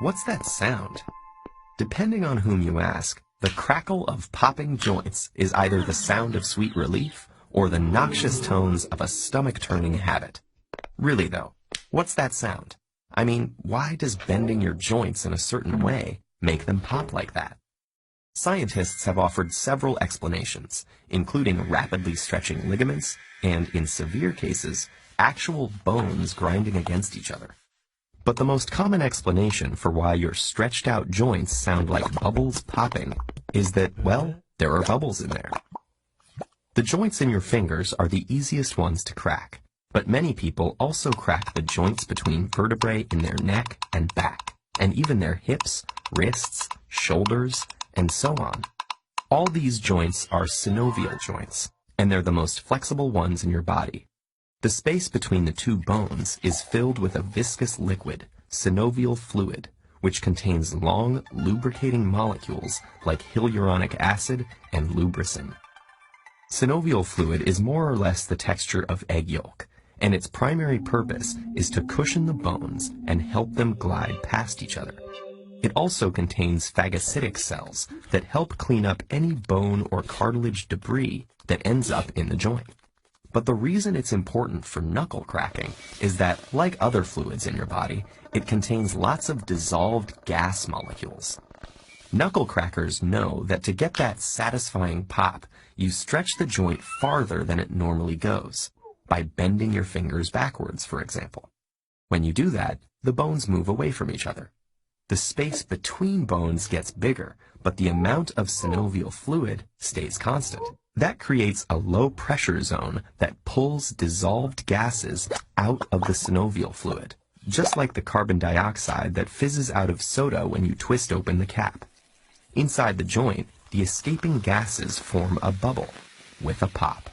What's that sound? Depending on whom you ask, the crackle of popping joints is either the sound of sweet relief or the noxious tones of a stomach-turning habit. Really though, what's that sound? I mean, why does bending your joints in a certain way make them pop like that? Scientists have offered several explanations, including rapidly stretching ligaments and, in severe cases, actual bones grinding against each other. But the most common explanation for why your stretched out joints sound like bubbles popping is that, well, there are bubbles in there. The joints in your fingers are the easiest ones to crack, but many people also crack the joints between vertebrae in their neck and back, and even their hips, wrists, shoulders, and so on. All these joints are synovial joints, and they're the most flexible ones in your body. The space between the two bones is filled with a viscous liquid, synovial fluid, which contains long, lubricating molecules like hyaluronic acid and lubricin. Synovial fluid is more or less the texture of egg yolk, and its primary purpose is to cushion the bones and help them glide past each other. It also contains phagocytic cells that help clean up any bone or cartilage debris that ends up in the joint. But the reason it's important for knuckle cracking is that, like other fluids in your body, it contains lots of dissolved gas molecules. Knuckle crackers know that to get that satisfying pop, you stretch the joint farther than it normally goes, by bending your fingers backwards, for example. When you do that, the bones move away from each other. The space between bones gets bigger, but the amount of synovial fluid stays constant. That creates a low-pressure zone that pulls dissolved gases out of the synovial fluid, just like the carbon dioxide that fizzes out of soda when you twist open the cap. Inside the joint, the escaping gases form a bubble, with a pop.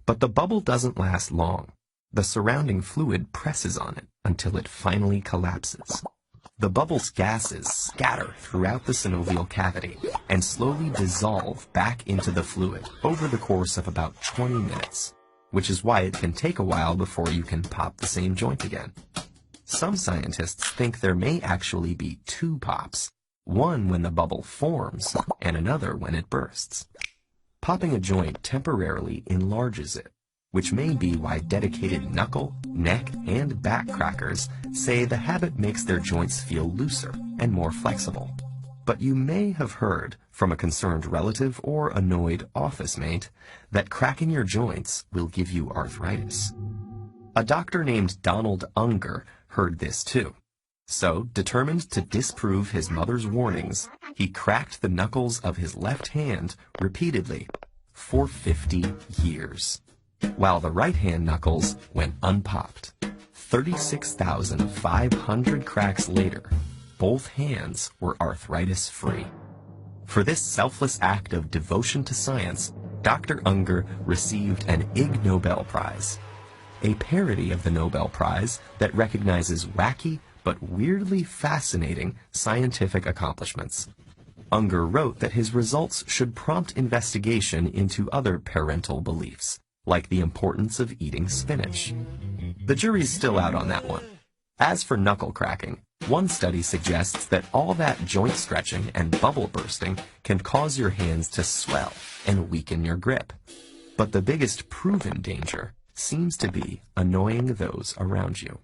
But the bubble doesn't last long. The surrounding fluid presses on it until it finally collapses. The bubble's gases scatter throughout the synovial cavity and slowly dissolve back into the fluid over the course of about 20 minutes, which is why it can take a while before you can pop the same joint again. Some scientists think there may actually be two pops, one when the bubble forms and another when it bursts. Popping a joint temporarily enlarges it, which may be why dedicated knuckle, neck, and back crackers say the habit makes their joints feel looser and more flexible. But you may have heard from a concerned relative or annoyed office mate that cracking your joints will give you arthritis. A doctor named Donald Unger heard this too. So, determined to disprove his mother's warnings, he cracked the knuckles of his left hand repeatedly for 50 years. While the right-hand knuckles went unpopped. 36,500 cracks later, both hands were arthritis-free. For this selfless act of devotion to science, Dr. Unger received an Ig Nobel Prize, a parody of the Nobel Prize that recognizes wacky but weirdly fascinating scientific accomplishments. Unger wrote that his results should prompt investigation into other parental beliefs, like the importance of eating spinach. The jury's still out on that one. As for knuckle cracking, one study suggests that all that joint stretching and bubble bursting can cause your hands to swell and weaken your grip. But the biggest proven danger seems to be annoying those around you.